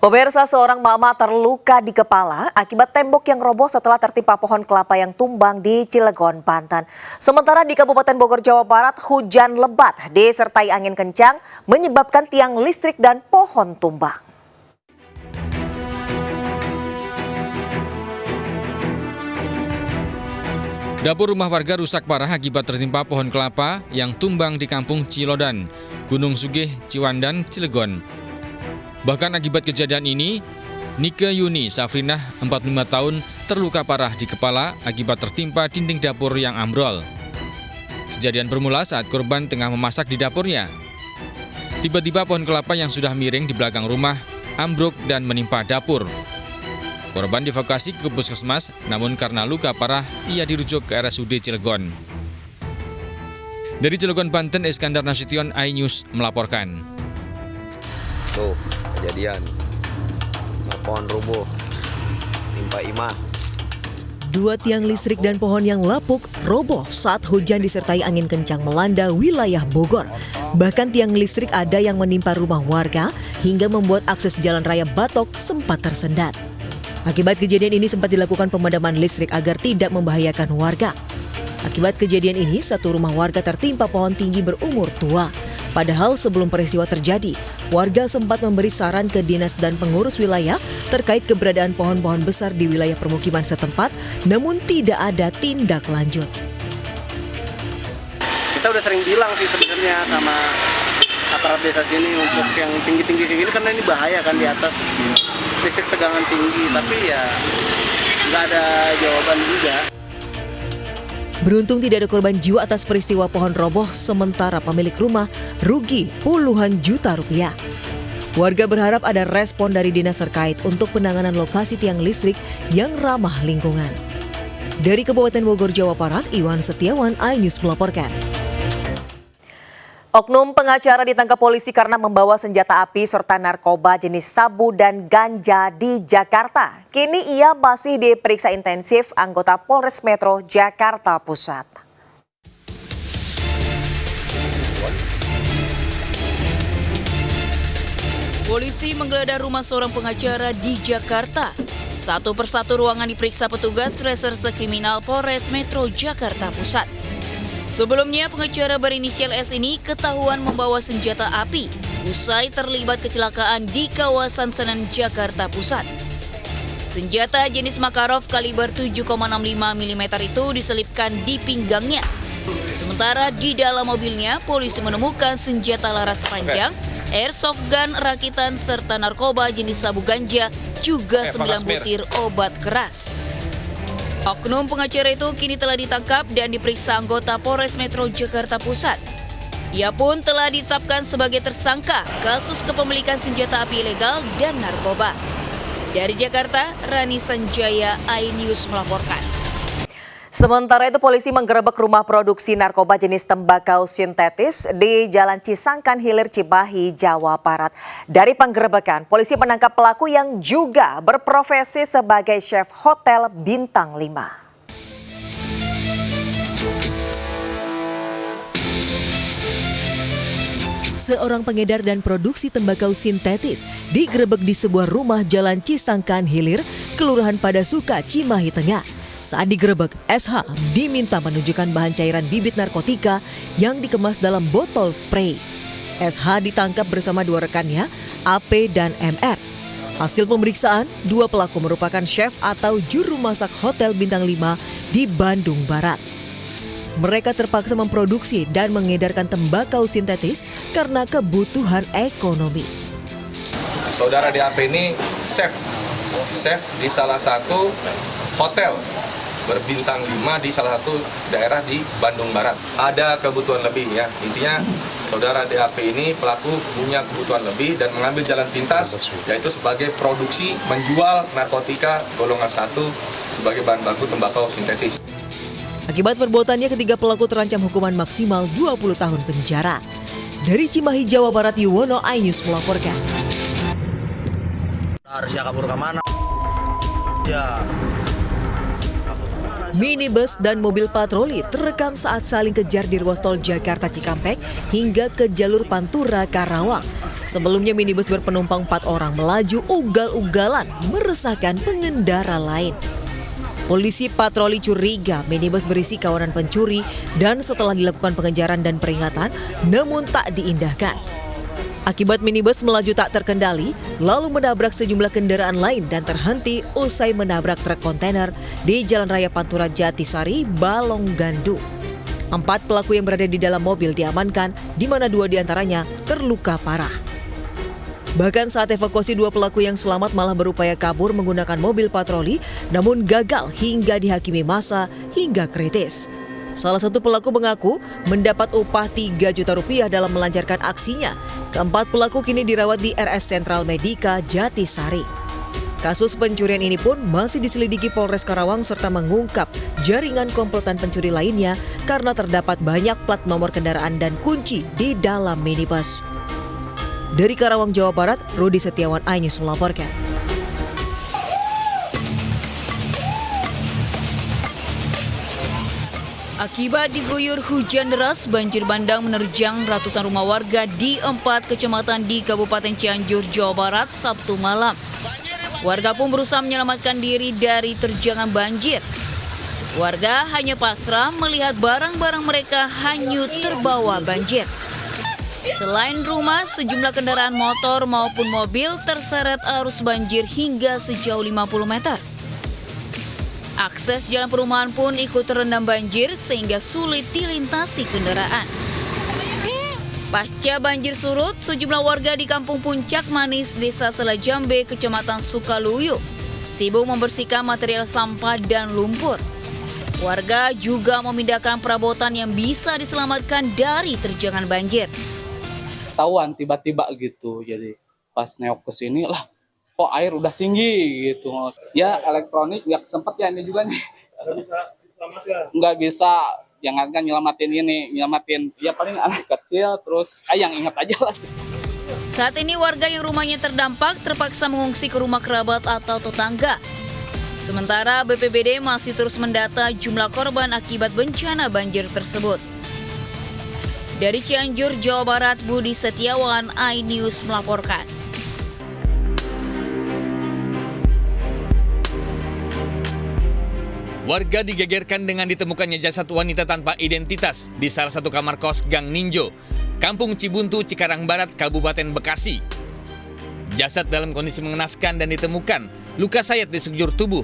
Pemirsa, seorang mama terluka di kepala akibat tembok yang roboh setelah tertimpa pohon kelapa yang tumbang di Cilegon, Banten. Sementara di Kabupaten Bogor, Jawa Barat, hujan lebat disertai angin kencang menyebabkan tiang listrik dan pohon tumbang. Dapur rumah warga rusak parah akibat tertimpa pohon kelapa yang tumbang di Kampung Cilodan, Gunung Sugih, Ciwandan, Cilegon. Bahkan akibat kejadian ini, Nike Yuni Safrinah, 45 tahun, terluka parah di kepala akibat tertimpa dinding dapur yang ambrol. Kejadian bermula saat korban tengah memasak di dapurnya. Tiba-tiba pohon kelapa yang sudah miring di belakang rumah ambruk dan menimpa dapur. Korban dievakuasi ke puskesmas, namun karena luka parah, ia dirujuk ke RSUD Cilegon. Dari Cilegon, Banten, Iskandar Nasution, iNews melaporkan. Tuh, kejadian pohon roboh, timpa imah. Dua tiang listrik dan pohon yang lapuk roboh saat hujan disertai angin kencang melanda wilayah Bogor. Bahkan tiang listrik ada yang menimpa rumah warga hingga membuat akses jalan raya Batok sempat tersendat. Akibat kejadian ini sempat dilakukan pemadaman listrik agar tidak membahayakan warga. Akibat kejadian ini, satu rumah warga tertimpa pohon tinggi berumur tua. Padahal sebelum peristiwa terjadi, warga sempat memberi saran ke dinas dan pengurus wilayah terkait keberadaan pohon-pohon besar di wilayah permukiman setempat, namun tidak ada tindak lanjut. Kita udah sering bilang sih sebenarnya sama aparat desa sini untuk yang tinggi-tinggi kayak gini, karena ini bahaya kan di atas listrik tegangan tinggi, tapi ya nggak ada jawaban juga. Beruntung tidak ada korban jiwa atas peristiwa pohon roboh, sementara pemilik rumah rugi puluhan juta rupiah. Warga berharap ada respon dari dinas terkait untuk penanganan lokasi tiang listrik yang ramah lingkungan. Dari Kabupaten Bogor, Jawa Barat, Iwan Setiawan, iNews melaporkan. Oknum pengacara ditangkap polisi karena membawa senjata api serta narkoba jenis sabu dan ganja di Jakarta. Kini ia masih diperiksa intensif anggota Polres Metro Jakarta Pusat. Polisi menggeledah rumah seorang pengacara di Jakarta. Satu persatu ruangan diperiksa petugas Reserse Kriminal Polres Metro Jakarta Pusat. Sebelumnya, pengacara berinisial S ini ketahuan membawa senjata api usai terlibat kecelakaan di kawasan Senen, Jakarta Pusat. Senjata jenis Makarov kaliber 7,65 mm itu diselipkan di pinggangnya. Sementara di dalam mobilnya, polisi menemukan senjata laras panjang, airsoft gun rakitan serta narkoba jenis sabu ganja, juga 9 butir obat keras. Oknum pengacara itu kini telah ditangkap dan diperiksa anggota Polres Metro Jakarta Pusat. Ia pun telah ditetapkan sebagai tersangka kasus kepemilikan senjata api ilegal dan narkoba. Dari Jakarta, Rani Sanjaya, iNews melaporkan. Sementara itu, polisi menggerebek rumah produksi narkoba jenis tembakau sintetis di Jalan Cisangkan Hilir, Cimahi, Jawa Barat. Dari penggerebekan, polisi menangkap pelaku yang juga berprofesi sebagai chef hotel bintang 5. Seorang pengedar dan produksi tembakau sintetis digerebek di sebuah rumah Jalan Cisangkan Hilir, Kelurahan Padasuka, Cimahi Tengah. Saat digerebek, SH diminta menunjukkan bahan cairan bibit narkotika yang dikemas dalam botol spray. SH ditangkap bersama dua rekannya, AP dan MR. Hasil pemeriksaan, dua pelaku merupakan chef atau juru masak hotel bintang 5 di Bandung Barat. Mereka terpaksa memproduksi dan mengedarkan tembakau sintetis karena kebutuhan ekonomi. Saudara DAP ini chef di salah satu hotel berbintang 5 di salah satu daerah di Bandung Barat. Ada kebutuhan lebih ya. Intinya saudara DAP ini pelaku punya kebutuhan lebih dan mengambil jalan pintas, yaitu sebagai produksi menjual narkotika golongan 1 sebagai bahan baku tembakau sintetis. Akibat perbuatannya, ketiga pelaku terancam hukuman maksimal 20 tahun penjara. Dari Cimahi, Jawa Barat, Yuwono, iNews melaporkan. Harusnya kabur kemana? Ya. Minibus dan mobil patroli terekam saat saling kejar di ruas tol Jakarta Cikampek hingga ke jalur Pantura Karawang. Sebelumnya minibus berpenumpang 4 orang melaju ugal-ugalan meresahkan pengendara lain. Polisi patroli curiga minibus berisi kawanan pencuri dan setelah dilakukan pengejaran dan peringatan namun tak diindahkan. Akibat minibus melaju tak terkendali, lalu menabrak sejumlah kendaraan lain dan terhenti usai menabrak truk kontainer di Jalan Raya Pantura Jatisari, Balongandu. 4 pelaku yang berada di dalam mobil diamankan, di mana 2 diantaranya terluka parah. Bahkan saat evakuasi 2 pelaku yang selamat malah berupaya kabur menggunakan mobil patroli, namun gagal hingga dihakimi massa hingga kritis. Salah satu pelaku mengaku mendapat upah 3 juta rupiah dalam melancarkan aksinya. Keempat pelaku kini dirawat di RS Sentral Medika Jatisari. Kasus pencurian ini pun masih diselidiki Polres Karawang serta mengungkap jaringan komplotan pencuri lainnya karena terdapat banyak plat nomor kendaraan dan kunci di dalam minibus. Dari Karawang, Jawa Barat, Rudi Setiawan, iNews melaporkan. Akibat diguyur hujan deras, banjir bandang menerjang ratusan rumah warga di 4 kecamatan di Kabupaten Cianjur, Jawa Barat, Sabtu malam. Warga pun berusaha menyelamatkan diri dari terjangan banjir. Warga hanya pasrah melihat barang-barang mereka hanyut terbawa banjir. Selain rumah, sejumlah kendaraan motor maupun mobil terseret arus banjir hingga sejauh 50 meter. Akses jalan perumahan pun ikut terendam banjir sehingga sulit dilintasi kendaraan. Pasca banjir surut, sejumlah warga di Kampung Puncak Manis, Desa Selajambe, Kecamatan Sukaluyu, sibuk membersihkan material sampah dan lumpur. Warga juga memindahkan perabotan yang bisa diselamatkan dari terjangan banjir. Ketahuan tiba-tiba gitu, jadi pas neok ke sini lah, kok air udah tinggi gitu. Ya elektronik nggak sempet ya ini juga nih. Nggak bisa, jangan kan nyelamatin ya paling anak kecil terus yang ingat aja lah sih. Saat ini warga yang rumahnya terdampak terpaksa mengungsi ke rumah kerabat atau tetangga. Sementara BPBD masih terus mendata jumlah korban akibat bencana banjir tersebut. Dari Cianjur, Jawa Barat, Budi Setiawan, iNews melaporkan. Warga digegerkan dengan ditemukannya jasad wanita tanpa identitas di salah satu kamar kos Gang Ninjo, Kampung Cibuntu, Cikarang Barat, Kabupaten Bekasi. Jasad dalam kondisi mengenaskan dan ditemukan luka sayat di sekujur tubuh.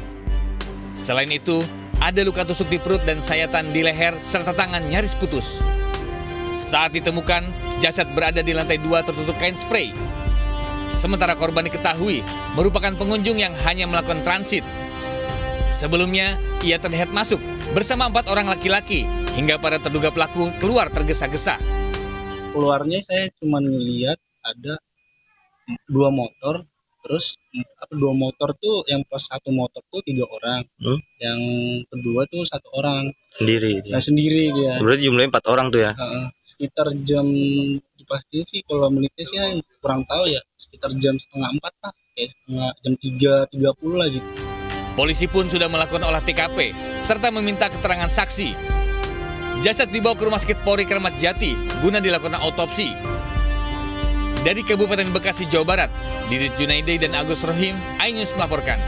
Selain itu, ada luka tusuk di perut dan sayatan di leher serta tangan nyaris putus. Saat ditemukan, jasad berada di lantai 2 tertutup kain spray. Sementara korban diketahui merupakan pengunjung yang hanya melakukan transit. Sebelumnya, ia terlihat masuk bersama 4 orang laki-laki hingga para terduga pelaku keluar tergesa-gesa. Keluarnya saya cuma ngeliat ada 2 motor, terus 2 motor tuh yang pas 1 motor tuh 3 orang, yang kedua tuh 1 orang Sendiri dia. sendiri dia. Berarti jumlahnya 4 orang tuh ya? Sekitar jam pasti sih kalau menitnya sih kurang tahu ya, sekitar jam setengah 4 lah, kayak jam 3.30 lah gitu. Polisi pun sudah melakukan olah TKP serta meminta keterangan saksi. Jasad dibawa ke Rumah Sakit Polri Kramat Jati guna dilakukan autopsi. Dari Kabupaten Bekasi, Jawa Barat, Didit Junaidi dan Agus Rohim, iNews melaporkan.